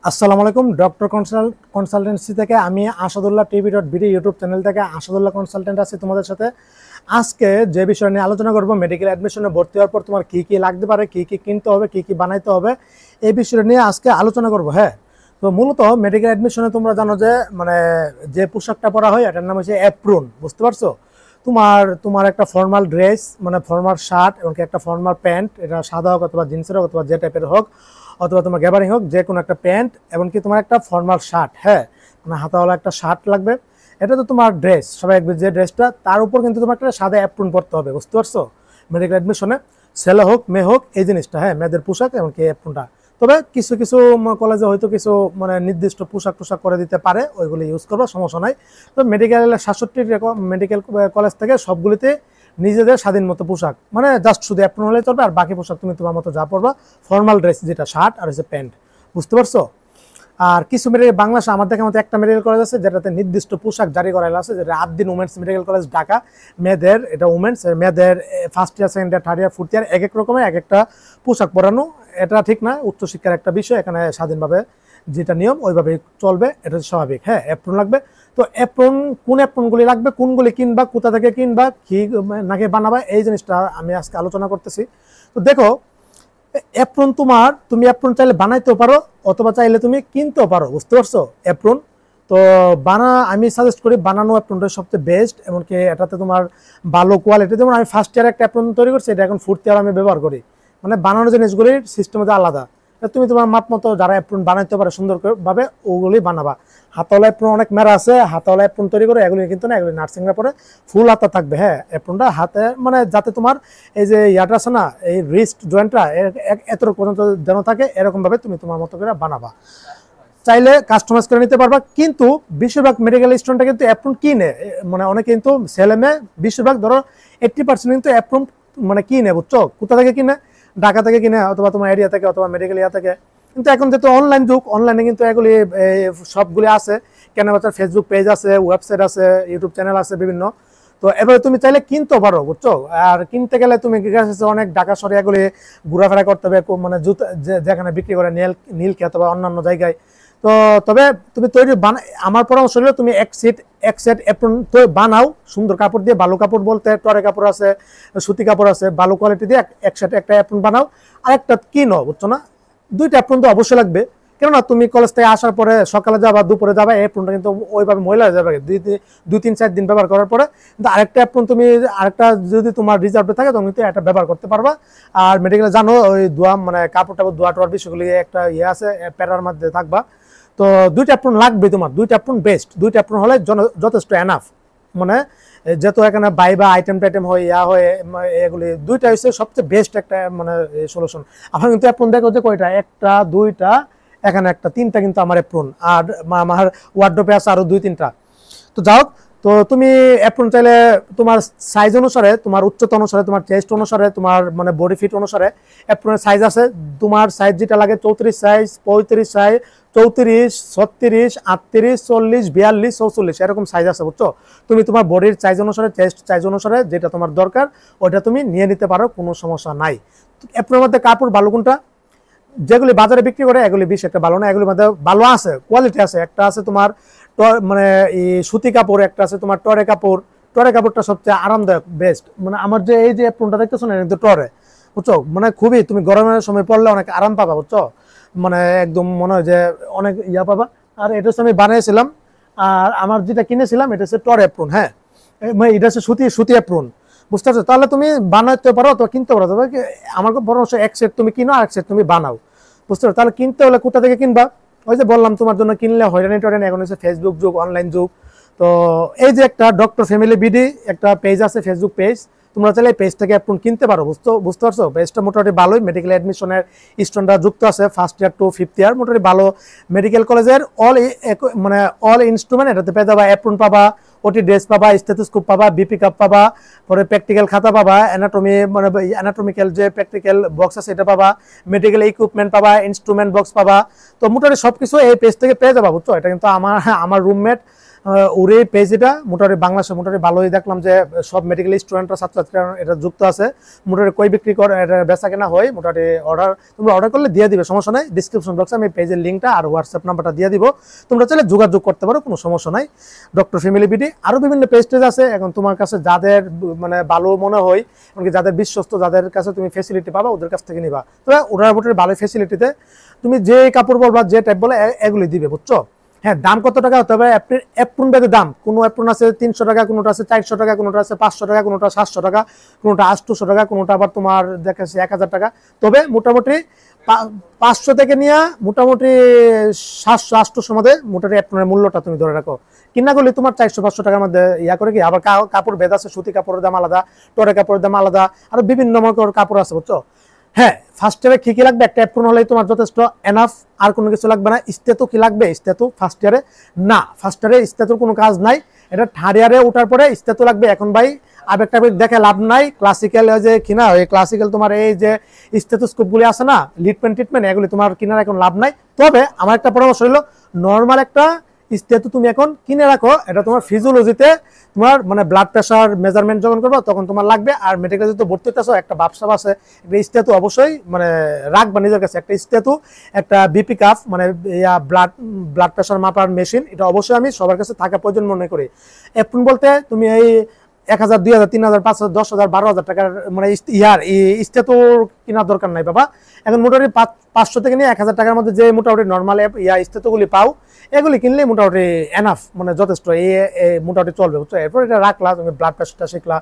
আসসালামু আলাইকুম। Doctor consultancy থেকে আমি আসাদুল্লাহ টিভি.বিডি ইউটিউব চ্যানেল থেকে আসাদুল্লাহ কনসালটেন্ট আছি তোমাদের সাথে। আজকে যে বিষয় নিয়ে আলোচনা করব, মেডিকেল অ্যাডমিশনে ভর্তি হওয়ার পর তোমার কী কী লাগতে পারে, কী কী কিনতে হবে, কী কী বানাইতে হবে, এই বিষয় নিয়ে আজকে আলোচনা করব। হ্যাঁ, তো মূলত মেডিকেল অ্যাডমিশনে তোমরা জানো যে যে পোশাকটা পরা হয় এটার নাম হচ্ছে অ্যাপ্রন, বুঝতে পারছো? তোমার তোমার একটা ফর্মাল ড্রেস মানে ফর্মাল শার্ট এবং একটা ফর্মাল প্যান্ট, এটা সাদা হোক অথবা জিন্সের হোক অথবা যে টাইপের হোক অথবা তোমার গ্যাবারিং হোক, যে কোনো একটা প্যান্ট এমনকি তোমার একটা ফর্মাল শার্ট, হ্যাঁ মানে হাতাওয়ালা একটা শার্ট লাগবে। এটা তো তোমার ড্রেস, সবাই যে ড্রেসটা তার উপর কিন্তু তোমার একটা সাদা অ্যাপ্রন পরতে হবে, বুঝতে পারছো? মেডিকেল অ্যাডমিশনে ছেলে হোক মেয়ে হোক এই জিনিসটা, হ্যাঁ মেয়েদের পোশাক এমনকি অ্যাপ্রনটা। তবে কিছু কিছু কলেজে হয়তো কিছু নির্দিষ্ট পোশাক টোশাক করে দিতে পারে, ওইগুলো ইউজ করবো, সমস্যা নাই। তো মেডিকেল 67 মেডিকেল কলেজ থেকে সবগুলিতে নিজেদের স্বাধীন মতো পোশাক, মানে জাস্ট শুধু অ্যাপ্রন হলে চলবে, আর বাকি পোশাক তুমি তোমার মতো যা পরবা, ফর্মাল ড্রেস যেটা শার্ট আর হচ্ছে প্যান্ট, বুঝতে পারছো? আর কিছু মেডিকেল বাংলাদেশে আমার দেখার মতো একটা মেডিকেল কলেজ আছে যেটাতে নির্দিষ্ট পোশাক জারি করা আছে, যেটা Ad-din women's medical college Dhaka. মেয়েদের এটা উমেন্স, মেয়েদের first year, second year, third year, fourth year এক এক রকমের এক একটা পোশাক পরানো। এটা ঠিক না, উচ্চশিক্ষার একটা বিষয়, এখানে স্বাধীনভাবে যেটা নিয়ম ওইভাবে চলবে, এটা স্বাভাবিক। হ্যাঁ, অ্যাপ্রন লাগবে। তো অ্যাপ্রন কোন অ্যাপ্রনগুলি লাগবে, কোনগুলি কিনবা, কোথা থেকে কিনবা, কি নাকি বানাবা, এই জিনিসটা আমি আজকে আলোচনা করতেছি। তো দেখো, অ্যাপ্রন তুমি অ্যাপ্রন চাইলে বানাইতেও পারো অথবা চাইলে তুমি কিনতেও পারো, বুঝতে পারছো? অ্যাপ্রন তো আমি সাজেস্ট করি বানানো অ্যাপ্রনটা সবচেয়ে বেস্ট, এমনকি এটাতে তোমার ভালো কোয়ালিটি। যেমন আমি ফার্স্ট ইয়ার একটা অ্যাপ্রন তৈরি করছি, এটা এখন ফোর্থ ইয়ার আমি ব্যবহার করি। মানে বানানোর জিনিসগুলির সিস্টেম হচ্ছে আলাদা। তুমি তোমার মাপ মতো যারা অ্যাপ্রন বানাইতে পারে সুন্দরভাবে ওগুলি বানাবা। হাতাওয়ালা অ্যাপ্রন অনেক মেরা আছে, হাতাওয়ালা অ্যাপ্রন তৈরি করে এগুলি কিন্তু না, এগুলি নার্সিংরা পরে ফুল হাতা থাকবে। হ্যাঁ, অ্যাপ্রনটা হাতে মানে যাতে তোমার এই যে ইয়াটা আছে না, এই রিস্ট জয়েন্টটা এতটুকু পর্যন্ত যেন থাকে, এরকম ভাবে তুমি তোমার মতো করে বানাবা। চাইলে কাস্টমাইজ করে নিতে পারবা। কিন্তু বেশিরভাগ মেডিকেল স্টুডেন্টরা কিন্তু অ্যাপ্রন কিনে, অনেকে কিন্তু ছেলে মেয়ে বেশিরভাগ ধরো 80% কিন্তু অ্যাপ্রন কিনে, বুঝছো? কোথা থেকে কিনে? ঢাকা থেকে কিনে অথবা তোমার এরিয়া থেকে অথবা মেডিকেল ইয়া থেকে। কিন্তু এখন যেহেতু অনলাইন যুগ, অনলাইনে কিন্তু এগুলি সবগুলি আছে, কেনাবেচার ফেসবুক পেজ আছে, ওয়েবসাইট আছে, ইউটিউব চ্যানেল আছে বিভিন্ন। তো এবারে তুমি চাইলে কিনতে পারো, বুঝছো? আর কিনতে গেলে তুমি অনেক ঢাকা শহরে এগুলি ঘোরাফেরা করতে হবে, জুতা যেখানে বিক্রি করে নীলকে অথবা অন্যান্য জায়গায়। তো তবে তুমি তৈরি আমার পরামর্শ হলো তুমি এক সেট অ্যাপ্রন বানাও সুন্দর কাপড় দিয়ে। ভালো কাপড় বলতে টরে কাপড় আছে, সুতি কাপড় আছে, ভালো কোয়ালিটি দিয়ে এক সেট একটা অ্যাপ্রন বানাও। আর একটা কিনো, বুঝছো না? দুইটা অ্যাপ্রন তো অবশ্যই লাগবে, কেননা তুমি কলেজ থেকে আসার পরে সকালে যাবা দুপুরে যাবা, অ্যাপ্রনটা কিন্তু ওইভাবে ময়লা হয়ে যাবে 2-3-4 দিন ব্যবহার করার পরে। কিন্তু আরেকটা অ্যাপ্রন তুমি আরেকটা যদি তোমার রিজার্ভে থাকে তখন কিন্তু এটা ব্যবহার করতে পারবা। আর মেডিকেলে জানো ওই ধোয়া কাপড় টাপড় ধোয়া টোয়ার বিষয়গুলি একটা আছে, প্যারার মধ্যে থাকবা। তো দুইটা অ্যাপ্রন লাগবে তোমার, দুইটা অ্যাপ্রন বেস্ট, দুইটা অ্যাপ্রন হলে যথেষ্ট এনাফ। যেহেতু এখানে বাইবা আইটেম টাইটেম হয় ইয়া হয়, এগুলি দুইটা হচ্ছে সবচেয়ে বেস্ট একটা সলিউশন। আমার কিন্তু অ্যাপ্রন দেখো যে কয়টা, একটা দুইটা এখানে একটা তিনটা কিন্তু আমার অ্যাপ্রন, আর আমার ওয়ার্ডরোবে আছে আরো 2-3টা। তো যাও, তো তুমি অ্যাপ্রন চাইলে তোমার সাইজ অনুসারে, তোমার উচ্চতা অনুসারে, তোমার চেস্ট অনুসারে, তোমার বডি ফিট অনুসারে অ্যাপ্রনের সাইজ আছে। তোমার সাইজ যেটা লাগে 34 সাইজ, 35 সাইজ, 34, 36, 38, 40, 42, 44 এরকম সাইজ আছে, বুঝছো? তুমি তোমার বডির সাইজ অনুসারে, চেস্ট সাইজ অনুসারে যেটা তোমার দরকার ওইটা তুমি নিয়ে নিতে পারো, কোনো সমস্যা নাই। অ্যাপ্রনের মধ্যে কাপড় ভালো কোনটা? যেগুলি বাজারে বিক্রি করে এগুলি বেশি একটা ভালো না, এগুলির মধ্যে ভালো আছে, কোয়ালিটি আছে। একটা আছে তোমার সুতি কাপড়, একটা আছে তোমার টরে কাপড়। টরে কাপড়টা সবচেয়ে আরামদায়ক, বেস্ট। আমার যে এই যে অ্যাপ্রনটা দেখতেছো না, কিন্তু টরে, বুঝছো? খুবই তুমি গরমের সময় পড়লে অনেক আরাম পাবা, বুঝছো? একদম মনে হয় যে অনেক ইয়া পাবা। আর এটা হচ্ছে আমি বানিয়েছিলাম, আর আমার যেটা কিনেছিলাম এটা হচ্ছে টর অ্যাপ্রন। হ্যাঁ, এটা হচ্ছে সুতি অ্যাপ্রন, বুঝতে পারছো? তাহলে তুমি বানাতে পারো অথবা কিনতে পারো, তবে আমার পরামর্শ এক সেট তুমি কিনো আর এক সেট তুমি বানাও, বুঝতে পারো? তাহলে কিনতে হলে কোথা থেকে কিনবা? ওই যে বললাম তোমার জন্য কিনলে হয়রানি টয়রানি, এখন হচ্ছে ফেসবুক যুগ, অনলাইন যুগ। তো এই যে একটা ডক্টর ফ্যামিলি বিডি একটা পেজ আছে, ফেসবুক পেজ, তোমরা চাইলে এই পেজ থেকে অ্যাপ্রন কিনতে পারো, বুঝতে পারছো? পেজটা মোটামুটি ভালোই, মেডিকেল অ্যাডমিশনের স্টুডেন্টরা যুক্ত আছে, first year to fifth year, মোটামুটি ভালো মেডিকেল কলেজের অল ইনস্ট্রুমেন্ট এটাতে পেয়ে যাবা। অ্যাপ্রন পাবা, ওটি ড্রেস পাবা, স্টেথোস্কোপ পাবা, বিপি কাপ পাবা, পরে প্র্যাকটিক্যাল খাতা পাবা, অ্যানাটমিক্যাল যে প্র্যাকটিক্যাল বক্স আছে এটা পাবা, মেডিকেল ইকুইপমেন্ট পাবা, ইনস্ট্রুমেন্ট বক্স পাবা। তো মোটামুটি সবকিছু এই পেজ থেকে পেয়ে যাবা, বুঝছো? এটা কিন্তু আমার রুমমেট ওরে পেজ এটা মোটামুটি বাংলাদেশে মোটামুটি ভালোই দেখলাম যে সব মেডিকেল স্টুডেন্টরা ছাত্রছাত্রীরা এটা যুক্ত আছে, মোটামুটি কই বিক্রি করে এটা বেচা কেনা হয়, মোটামুটি তোমরা অর্ডার করলে দিয়ে দিবে, সমস্যা নাই। ডিসক্রিপশন বক্সে আমি পেজের লিঙ্কটা আর হোয়াটসঅ্যাপ নাম্বারটা দিয়ে দিব, তোমরা চাইলে যোগাযোগ করতে পারো, কোনো সমস্যা নাই। ডক্টর ফ্যামিলি বিডি আরও বিভিন্ন পেজ টেজ আছে, এখন তোমার কাছে যাদের মানে ভালো মনে হয়, এমনকি যাদের বিশ্বস্ত, যাদের কাছে তুমি ফেসিলিটি পাবা ওদের কাছ থেকে নিবা। তবে ওরা মোটামুটি ভালো ফেসিলিটিতে তুমি যে কাপড় বলবা, যে টাইপ বলে এগুলি দিবে, বুঝছো? হ্যাঁ, দাম কত টাকা হতে হবে অ্যাপ্রন বেঁধে দাম, কোনো অ্যাপ্রন আছে 300 টাকা, কোনোটা আছে 400 টাকা, কোনোটা আছে 500 টাকা, কোনোটা 700 টাকা, কোনোটা 800 টাকা, কোনোটা আবার তোমার দেখাচ্ছে 1000 টাকা। তবে মোটামুটি 500 থেকে নিয়ে মোটামুটি 700-800 মধ্যে মোটামুটি অ্যাপ্রনের মূল্যটা তুমি ধরে রাখো। কিনা করলে তোমার 400-500 টাকার মধ্যে ইয়া করে কি। আবার কাপড় ভেদ আছে, সুতি কাপড়ের দাম আলাদা, টরে কাপড়ের দাম আলাদা, আরো বিভিন্ন কাপড় আছে, বুঝছো? হ্যাঁ, ফার্স্ট ইয়ারে কি লাগবে, একটা অ্যাপ্রন হলেই তোমার যথেষ্ট এনাফ, আর কোনো কিছু লাগবে না। ইস্তেতু কি লাগবে? ইস্তেতু ফার্স্ট ইয়ারে না, ফার্স্ট ইয়ারে ইস্তেতুর কোনো কাজ নাই, এটা থার্ড ইয়ারে ওঠার পরে ইস্তেতু লাগবে। এখন ভাই আবেগটা দেখে লাভ নাই, ক্লাসিক্যাল যে কিনা ওই ক্লাসিক্যাল তোমার এই যে স্টেথোস্কোপগুলি আছে না, লিটমেন্ট ট্রিটমেন্ট, এগুলি তোমার কিনার এখন লাভ নাই। তবে আমার একটা পরামর্শ হলো, নর্মাল একটা স্টেথু তুমি এখন কিনে রাখো, এটা তোমার ফিজিওলজিতে তোমার মানে ব্লাড প্রেশার মেজারমেন্ট যখন করবো তখন তোমার লাগবে। আর মেডিকেল যেহেতু ভর্তি হতেছো, একটা বাপসাপ আছে, একটা স্টেথু অবশ্যই মানে রাখবা নিজের কাছে, একটা স্টেথু, একটা বিপি কাফ মানে ব্লাড প্রেশার মাপার মেশিন, এটা অবশ্যই আমি সবার কাছে থাকা প্রয়োজন মনে করি। এখন বলতে তুমি এই 1000, 2000, 3000, 5000, 10,000, 12,000 টাকার মানে স্টেথু কেনার দরকার নাই বাবা। এখন মোটামুটি 500 থেকে নিয়ে 1000 টাকার মধ্যে যে মোটামুটি নর্মাল স্টেথুগুলি পাও, এগুলি কিনলে মোটামুটি এনাফ, মানে যথেষ্ট, মোটামুটি চলবে, বুঝছো? এরপর এটা রাখলা, তুমি ব্লাড প্রেশারটা শিখলা,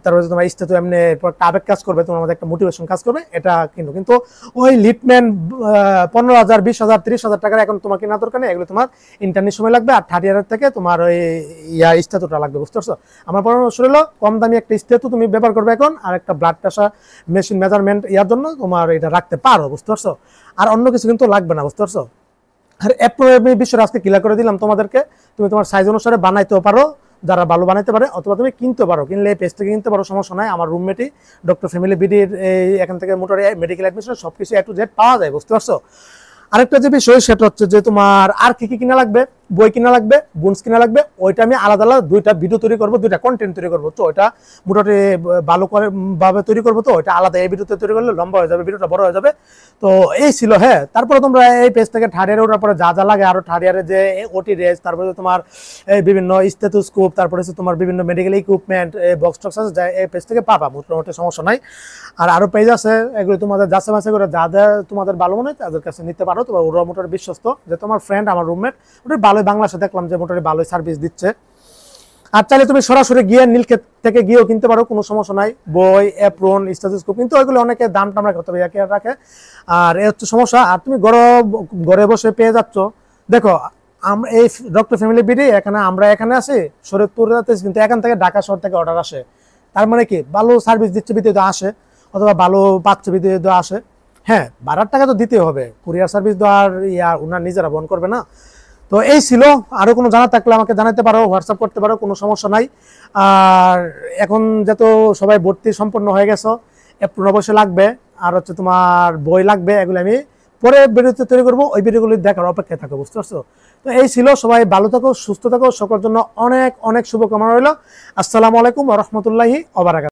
তারপরে তোমার স্টেথু এমনি আবেগ কাজ করবে, তোমার মধ্যে একটা মোটিভেশন কাজ করবে, এটা কিন্তু ওই লিটম্যান 15,000, 20,000, 30,000 টাকার এখন তোমার কেনার দরকার নেই, এগুলো তোমার ইন্টারনেট সময় লাগবে। আর থার্ড ইয়ারের থেকে তোমার ওই স্টেথুটা লাগবে, বুঝতে পারছো? আমার পরামর্শ হলো কম দামি একটা স্টেথু তুমি ব্যবহার করবে এখন, আর একটা ব্লাড প্রেশার মেশিন মেজারমেন্ট ইয়ার জন্য তোমার এটা রাখতে পারো, বুঝতে পারছো? আর অন্য কিছু কিন্তু লাগবে না, বুঝতে পারছো? আর অ্যাপ্রনের বিষয়টা আজকে ক্লিয়ার করে দিলাম তোমাদেরকে, তুমি তোমার সাইজ অনুসারে বানাইতেও পারো, যারা ভালো বানাইতে পারে, অথবা তুমি কিনতে পারো, কিনলে এই পেজ থেকে কিনতে পারো, সমস্যা নাই। আমার রুমমেটই ডক্টর ফ্যামিলি বিডির এখান থেকে মোটর মেডিকেল অ্যাডমিশন সবকিছু A to Z পাওয়া যায়, বুঝতে পারছো? আরেকটা যে বিষয় সেটা হচ্ছে যে তোমার আর কি কি কিনা লাগবে, বই কিনা লাগবে, বুনস কিনা লাগবে, ওইটা আমি আলাদা আলাদা দুইটা ভিডিও তৈরি করবো, দুইটা কন্টেন্ট তৈরি করবো। তো ওইটা মোটামুটি ভালো করে ভাবে তৈরি করবো, তো ওইটা আলাদা এই ভিডিওতে তৈরি করলে লম্বা হয়ে যাবে, ভিডিওটা বড় হয়ে যাবে। তো এই ছিল। হ্যাঁ, তারপরে তোমরা এই পেজ থেকে থার্ড ইয়ারে ওঠার পরে যা যা লাগে, আরো থার্ড ইয়ারে যে ওটি রেস, তারপরে তোমার এই বিভিন্ন স্টেথোস্কোপ, তারপরে হচ্ছে তোমার বিভিন্ন মেডিকেল ইকুইপমেন্ট, বক্স টক্স আছে, যা এই পেজ থেকে পাবা, মোটামুটি সমস্যা নাই। আর আরো পেজ আছে, এগুলো তোমাদের যাচাই বাছাই করে যাদের তোমাদের ভালো মনে হয় তাদের কাছে নিতে পারো। তো ওরা মোটামুটি বিশ্বস্ত, যে তোমার ফ্রেন্ড আমার রুমমেট ওটা ভালোই, বাংলাদেশে দেখলাম যে মোটামুটি ভালোই সার্ভিস দিচ্ছে। আর চাইলে তুমি সরাসরি গিয়ে নীলক্ষেত থেকে গিয়েও কিনতে পারো, কোনো সমস্যা নাই। বই, অ্যাপ্রন, স্টেথোস্কোপ, কিন্তু ওইগুলো অনেকে দাম টাম রাখতে হবে, একে রাখে। আর এ হচ্ছে সমস্যা। আর তুমি ঘরে বসে পেয়ে যাচ্ছ। দেখো, আমরা এই ডক্টর ফ্যামিলি বিডি আমরা এখানে আছি শরীয়তপুরে, কিন্তু এখান থেকে ঢাকা শহর থেকে অর্ডার আসে। তার মানে কি, ভালো সার্ভিস দিচ্ছে বিদ্যুৎ আসে, অথবা ভালো পাচ্ছে বিদ্যুৎ আসে। হ্যাঁ, ভাড়ার টাকা তো দিতে হবে, কুরিয়ার সার্ভিস তো আর ওনার নিজেরা বহন করবে না। তো এই ছিল। আরো কোনো জানা থাকলে আমাকে জানাতে পারো, হোয়াটসঅ্যাপ করতে পারো, কোনো সমস্যা নাই। আর এখন যত সবাই ভর্তি সম্পন্ন হয়ে গেছো, অ্যাপ্রন অবশ্যই লাগবে, আর হচ্ছে তোমার বই লাগবে, এগুলো আমি পরে ভিডিওতে তৈরি করবো, ওই ভিডিওগুলি দেখার অপেক্ষায় থাকো, বুঝতে পারছো? তো এই ছিল। সবাই ভালো থাকো, সুস্থ থাকো, সকলের জন্য অনেক অনেক শুভকামনা রইল। আসসালামু আলাইকুম ওয়া রাহমাতুল্লাহি ওয়া বারাকাতুহু।